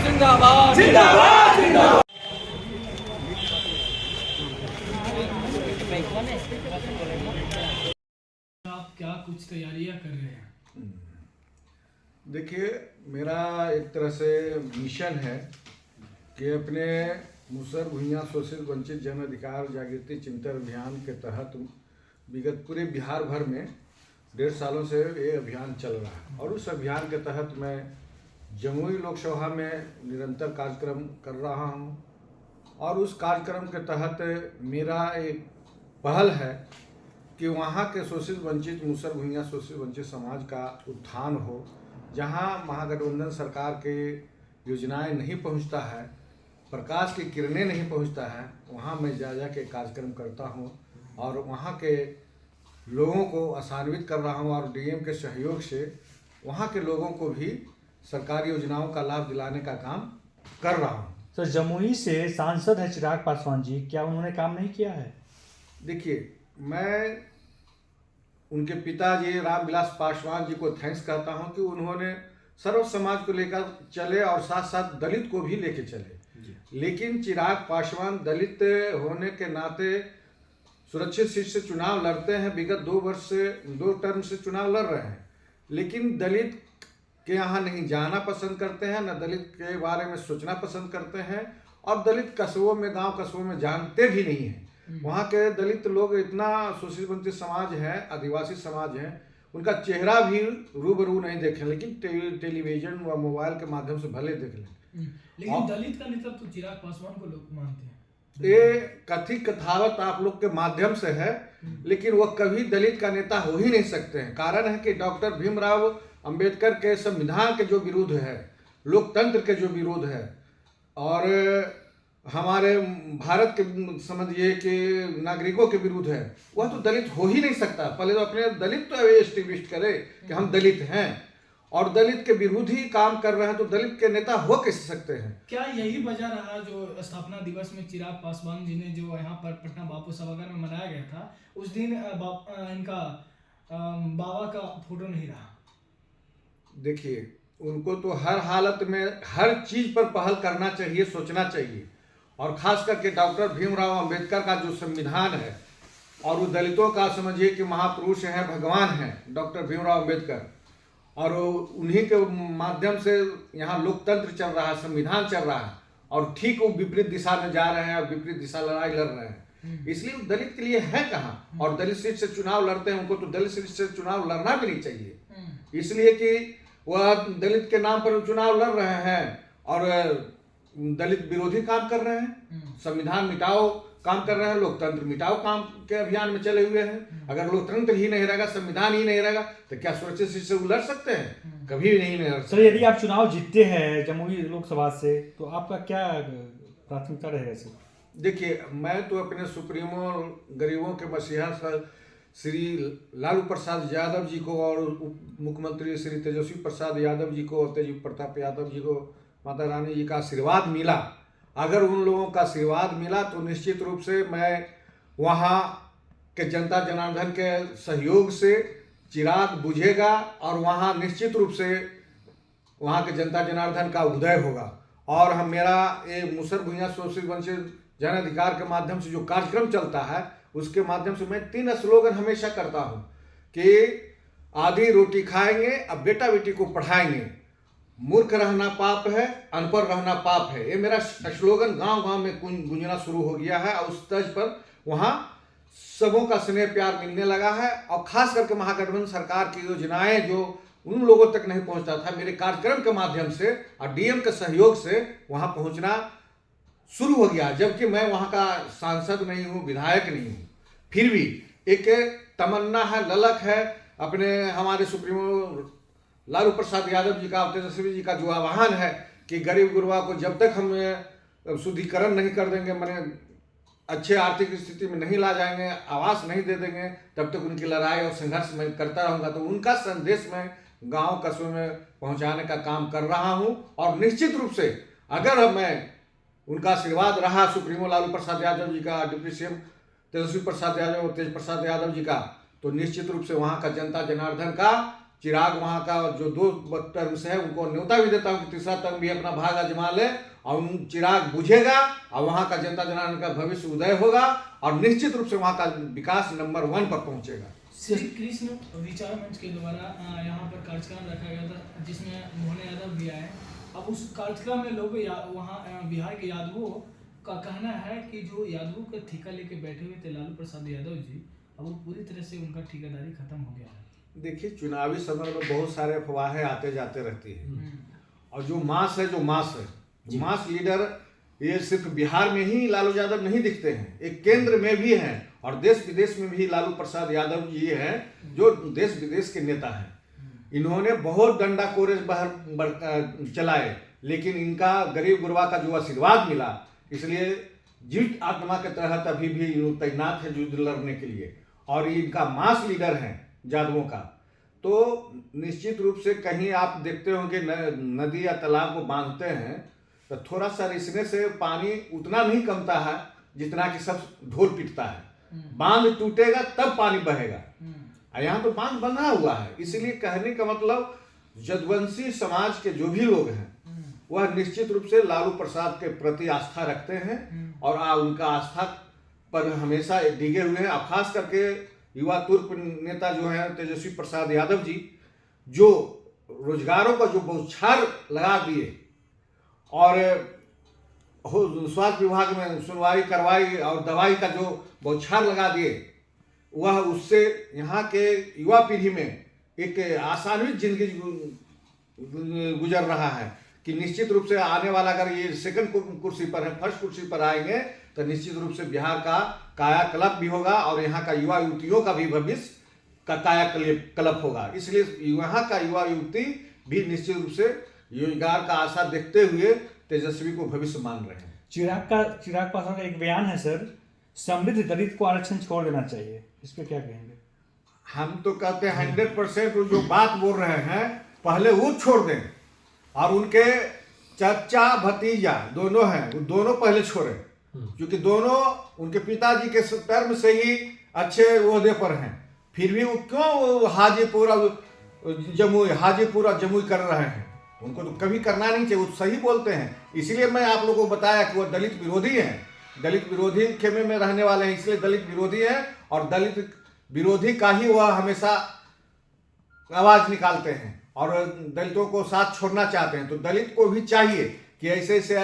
जिंदाबाद जिंदाबाद जिंदाबाद। आप क्या कुछ तैयारियां कर रहे हैं? देखिए, मेरा एक तरह से मिशन है कि अपने मुसहर भुइयां शोषित वंचित जन अधिकार जागृति चिंतन अभियान के तहत विगत पूरे बिहार भर में 1.5 सालों से ये अभियान चल रहा है और उस अभियान के तहत मैं जमुई लोकसभा में निरंतर कार्यक्रम कर रहा हूँ और उस कार्यक्रम के तहत मेरा एक पहल है कि वहाँ के शोषित वंचित मुसहर भुइयां शोषित वंचित समाज का उत्थान हो। जहाँ महागठबंधन सरकार के योजनाएं नहीं पहुँचता है, प्रकाश की किरणें नहीं पहुँचता है, वहाँ मैं जा के कार्यक्रम करता हूँ और वहाँ के लोगों को आसान्वित कर रहा हूँ और डीएम के सहयोग से वहाँ के लोगों को भी सरकारी योजनाओं का लाभ दिलाने का काम कर रहा हूँ। सर, जमुई से सांसद है चिराग पासवान जी, क्या उन्होंने काम नहीं किया है? देखिए, मैं उनके पिताजी रामविलास पासवान जी को थैंक्स कहता हूं कि उन्होंने सर्व समाज को लेकर चले और साथ साथ दलित को भी लेके चले। लेकिन चिराग पासवान दलित होने के नाते सुरक्षित सीट से चुनाव लड़ते हैं, विगत 2 टर्म से चुनाव लड़ रहे हैं, लेकिन दलित के यहाँ नहीं जाना पसंद करते हैं, न दलित के बारे में सोचना पसंद करते हैं और दलित कस्बों में गांव कस्बों में जानते भी नहीं हैं। वहाँ के दलित लोग इतना शोषित वंचित समाज है, आदिवासी समाज है, उनका चेहरा भी रूबरू नहीं देखे, लेकिन टेलीविजन व मोबाइल के माध्यम से भले देख लें। लेकिन दलित का नेतृत्व तो चिराग पासवान को लोग मानते हैं। ये कथित कथावत आप लोग के माध्यम से है, लेकिन वह कभी दलित का नेता हो ही नहीं सकते हैं। कारण है कि डॉक्टर भीमराव अंबेडकर के संविधान के जो विरोध है, लोकतंत्र के जो विरोध है और हमारे भारत के समझिए कि नागरिकों के विरुद्ध है, वह तो दलित हो ही नहीं सकता। पहले तो अपने दलित तो एस्टेब्लिश करे कि हम दलित हैं और दलित के विरुद्ध ही काम कर रहे हैं, तो दलित के नेता हो कैसे सकते हैं? क्या यही वजह रहा जो स्थापना दिवस में चिराग पासवान जी ने जो यहाँ पर पटना बापू सभागार में मनाया गया था, उस दिन इनका बाबा का फोटो नहीं रहा? देखिए, उनको तो हर हालत में हर चीज पर पहल करना चाहिए, सोचना चाहिए और खास करके डॉक्टर भीमराव अंबेडकर का जो संविधान है और वो दलितों का समझिए कि महापुरुष हैं, भगवान हैं डॉक्टर भीमराव अंबेडकर, और उन्हीं के माध्यम से यहाँ लोकतंत्र चल रहा है, संविधान चल रहा है और ठीक वो विपरीत दिशा में जा रहे हैं और विपरीत दिशा लड़ाई लड़ रहे हैं। इसलिए वो दलित के लिए है कहाँ, और दलित सीट से चुनाव लड़ते हैं, उनको तो दलित सीट से चुनाव लड़ना भी नहीं चाहिए, इसलिए कि वह दलित के नाम पर चुनाव लड़ रहे हैं और दलित विरोधी काम कर रहे हैं, संविधान मिटाओ काम कर रहे हैं, लोकतंत्र मिटाओ काम के अभियान में चले हुए हैं। अगर लोकतंत्र ही नहीं रहेगा, संविधान ही नहीं रहेगा, तो क्या सुरक्षित सीट से लड़ सकते हैं? कभी भी नहीं लड़ सकते। सर, यदि आप चुनाव जीतते हैं जमुई लोकसभा से तो आपका क्या प्राथमिकता रहेगा सर? देखिए, मैं तो अपने सुप्रीमो गरीबों के मसीहा श्री लालू प्रसाद यादव जी को और उप मुख्यमंत्री श्री तेजस्वी प्रसाद यादव जी को और तेजस्वी प्रताप यादव जी को माता रानी जी का आशीर्वाद मिला। अगर उन लोगों का आशीर्वाद मिला तो निश्चित रूप से मैं वहाँ के जनता जनार्दन के सहयोग से चिराग बुझेगा और वहाँ निश्चित रूप से वहाँ के जनता जनार्दन का उदय होगा। और हम मेरा ये मुसहर भुइयां शोषित वंचित जन अधिकार के माध्यम से जो कार्यक्रम चलता है, उसके माध्यम से मैं 3 स्लोगन हमेशा करता हूँ कि आधी रोटी खाएंगे, अब बेटा बेटी को पढ़ाएंगे, मूर्ख रहना पाप है, अनपढ़ रहना पाप है। ये मेरा स्लोगन गांव गांव में गूंजना शुरू हो गया है और उस तर्ज पर वहाँ सबों का स्नेह प्यार मिलने लगा है। और खास करके महागठबंधन सरकार की योजनाएं जो उन लोगों तक नहीं पहुंचता था, मेरे कार्यक्रम के माध्यम से और डीएम के सहयोग से वहाँ पहुँचना शुरू हो गया। जबकि मैं वहाँ का सांसद नहीं हूँ, विधायक नहीं हूँ, फिर भी एक तमन्ना है, ललक है अपने हमारे सुप्रीमो लालू प्रसाद यादव जी का, तेजस्वी जी का जो आह्वान है कि गरीब गुरबा को जब तक हम शुद्धिकरण नहीं कर देंगे, मैंने अच्छे आर्थिक स्थिति में नहीं ला जाएंगे, आवास नहीं दे देंगे, तब तक उनकी लड़ाई और संघर्ष मैं करता रहूँगा। तो उनका संदेश मैं गांव कस्बे में पहुंचाने का काम कर रहा हूं और निश्चित रूप से अगर मैं उनका आशीर्वाद रहा सुप्रीमो लालू प्रसाद यादव जी का, डिप्टी सीएम तेजस्वी प्रसाद यादव और तेज प्रसाद यादव जी का, तो निश्चित रूप से वहाँ का जनता जनार्दन का चिराग वहाँ का जो 2 टर्म से है उनको न्योता भी देता हूँ कि तीसरा टर्म भी अपना भाग आजमा ले और उन चिराग बुझेगा और वहाँ का जनता जनार्दन का भविष्य उदय होगा और निश्चित रूप से वहाँ का विकास नंबर 1 पर पहुँचेगा। श्री कृष्ण विचार मंच के द्वारा यहाँ पर कार्यक्रम रखा गया था जिसमें मोहन यादव भी आए। अब उस कार्यक्रम में लोग वहाँ बिहार के यादवों का कहना है कि जो यादवों का ठेका लेके बैठे हुए थे लालू प्रसाद यादव जी, अब वो पूरी तरह से उनका ठेकेदारी खत्म हो गया है। देखिए, चुनावी समय में बहुत सारे अफवाहें आते जाते रहती है और जो मास है मास लीडर ये सिर्फ बिहार में ही लालू यादव नहीं दिखते हैं, एक केंद्र में भी हैं और देश विदेश में भी लालू प्रसाद यादव जी हैं जो देश विदेश के नेता हैं। इन्होंने बहुत डंडा कोरेज चलाए, लेकिन इनका गरीब गुरबा का जो आशीर्वाद मिला, इसलिए जीत आत्मा के तहत अभी भी तैनात है युद्ध लड़ने के लिए और इनका मास लीडर है यादवों का। तो निश्चित रूप से कहीं आप देखते होंगे नदी या तालाब को बांधते हैं तो थोड़ा सा रिसने से पानी उतना नहीं कमता है जितना कि सब ढोल पीटता है। बांध टूटेगा तब पानी बहेगा। यहाँ तो बांध बंधा हुआ है, इसलिए कहने का मतलब यदुवंशी समाज के जो भी लोग हैं वह निश्चित रूप से लालू प्रसाद के प्रति आस्था रखते हैं और उनका आस्था पर हमेशा डिगे हुए हैं। और खास करके युवा तुर्क नेता जो हैं तेजस्वी प्रसाद यादव जी, जो रोजगारों का जो बौछार लगा दिए और स्वास्थ्य विभाग में सुनवाई करवाई और दवाई का जो बौछार लगा दिए, वह उससे यहाँ के युवा पीढ़ी में एक आसानी जिंदगी गुजर रहा है कि निश्चित रूप से आने वाला अगर ये सेकंड कुर्सी पर है, फर्स्ट कुर्सी पर आएंगे तो निश्चित रूप से बिहार का कायाकल्प भी होगा और यहाँ का युवा युवतियों का भी भविष्य का कायाकल्प होगा। इसलिए यहाँ का युवा युवती भी निश्चित रूप से रोजगार का आशा देखते हुए तेजस्वी को भविष्य मान रहे हैं। चिराग पासवान का एक बयान है सर, समृद्ध दलित को आरक्षण छोड़ देना चाहिए, इस पे क्या कहेंगे? हम तो कहते हैं 100% जो बात बोल रहे हैं पहले वो छोड़ दें और उनके चचा भतीजा दोनों हैं, वो दोनों पहले छोड़े, क्योंकि दोनों उनके पिताजी के टर्म से ही अच्छे ओहदे पर हैं, फिर भी वो क्यों हाजीपुर जमुई कर रहे हैं? उनको तो कभी करना नहीं चाहिए, वो सही बोलते हैं। इसीलिए मैं आप लोगों को बताया कि वो दलित विरोधी हैं, दलित विरोधी खेमे में रहने वाले हैं, इसलिए दलित विरोधी हैं और दलित विरोधी का ही वह हमेशा आवाज निकालते हैं और दलितों को साथ छोड़ना चाहते हैं। तो दलित को भी चाहिए कि ऐसे ऐसे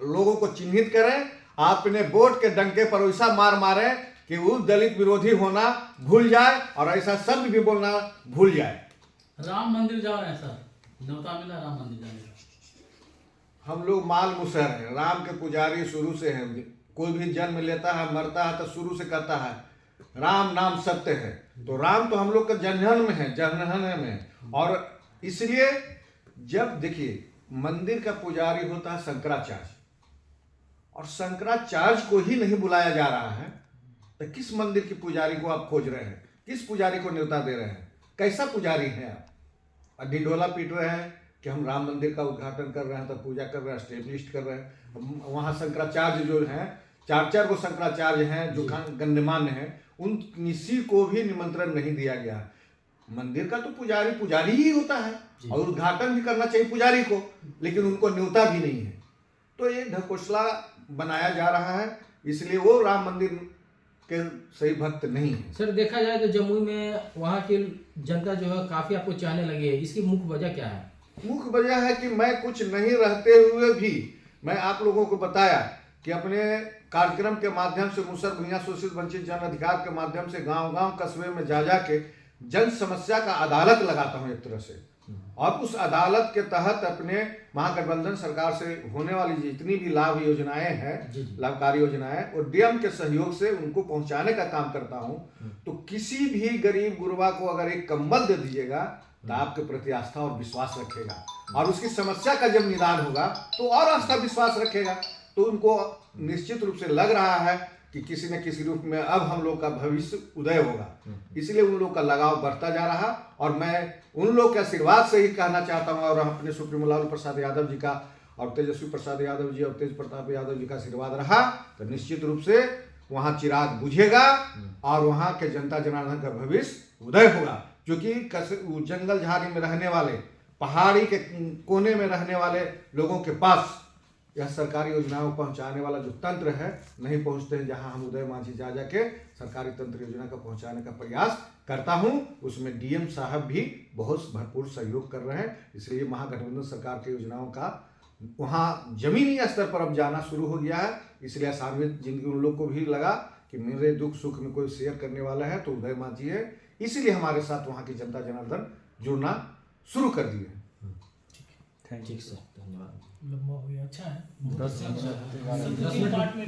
लोगों को चिन्हित करें, आपने वोट के डंके पर वैसा मार मारे कि वो दलित विरोधी होना भूल जाए और ऐसा शब्द भी बोलना भूल जाए। राम मंदिर जा रहे हैं सर, न्योता मिला राम मंदिर जाने का। हम लोग माल मुसहर हैं, राम के पुजारी शुरू से हैं। कोई भी जन्म लेता है मरता है तो शुरू से कहता है राम नाम सत्य है, तो राम तो हम लोग का जनहन में है, जनहन में। और इसलिए जब देखिए मंदिर का पुजारी होता है शंकराचार्य और शंकराचार्य को ही नहीं बुलाया जा रहा है तो किस मंदिर की पुजारी को आप खोज रहे हैं? किस पुजारी को न्योता दे रहे हैं? कैसा पुजारी है आप? और ढिंढोला पीट रहे हैं कि हम राम मंदिर का उद्घाटन कर रहे हैं, तो पूजा कर रहे हैं, स्टेब्लिश कर रहे हैं। वहाँ शंकराचार्य जो हैं, चार को शंकराचार्य हैं जो गण्यमान्य हैं, उन किसी को भी निमंत्रण नहीं दिया गया। मंदिर का तो पुजारी ही होता है और उद्घाटन भी करना चाहिए पुजारी को, लेकिन उनको न्योता भी नहीं है। तो ये ढकोसला बनाया जा रहा है, इसलिए वो राम मंदिर के सही भक्त नहीं है। सर देखा जाए तो जमुई में वहाँ की जनता जो है काफी आपको चाहने लगी है, इसकी मुख्य वजह क्या है? मुख्य वजह है कि मैं कुछ नहीं रहते हुए भी मैं आप लोगों को बताया कि अपने कार्यक्रम के माध्यम से मुसहर भुइयां शोषित वंचित जन अधिकार के माध्यम से गांव-गांव कस्बे में जा के जन समस्या का अदालत लगाता हूं एक तरह से, और उस अदालत के तहत अपने महागठबंधन सरकार से होने वाली जितनी भी लाभ योजनाएं हैं, लाभकारी योजनाएं, और डीएम के सहयोग से उनको पहुंचाने का काम करता हूं। तो किसी भी गरीब गुरबा को अगर एक कंबल दे दीजिएगा तो आपके प्रति आस्था और विश्वास रखेगा, और उसकी समस्या का जब निदान होगा तो और आस्था विश्वास रखेगा। तो उनको निश्चित रूप से लग रहा है कि किसी न किसी रूप में अब हम लोग का भविष्य उदय होगा, इसलिए उन लोग का लगाव बढ़ता जा रहा। और मैं उन लोग के आशीर्वाद से ही कहना चाहता हूँ, और अपने सुप्रीमो लालू प्रसाद यादव जी का और तेजस्वी प्रसाद यादव जी और तेज प्रताप यादव जी का आशीर्वाद रहा तो निश्चित रूप से वहाँ चिराग बुझेगा और वहाँ के जनता जनार्दन का भविष्य उदय होगा। जो कि जंगल झाड़ी में रहने वाले, पहाड़ी के कोने में रहने वाले लोगों के पास यह सरकारी योजनाओं को पहुंचाने वाला जो तंत्र है नहीं पहुंचते हैं। जहां हम उदय मांझी जा के सरकारी तंत्र योजना का पहुंचाने का प्रयास करता हूं, उसमें डीएम साहब भी बहुत भरपूर सहयोग कर रहे हैं। इसलिए महागठबंधन सरकार की योजनाओं का वहाँ जमीनी स्तर पर अब जाना शुरू हो गया है। इसलिए सार्वजनिक जिंदगी उन लोग को भी लगा कि मेरे दुख सुख में कोई शेयर करने वाला है तो उदय मांझी है, इसलिए हमारे साथ वहाँ की जनता जनार्दन जुड़ना शुरू कर दिए हैं। ठीक सर, धन्यवाद। लंबा हो गया, अच्छा है। 10 पार्ट में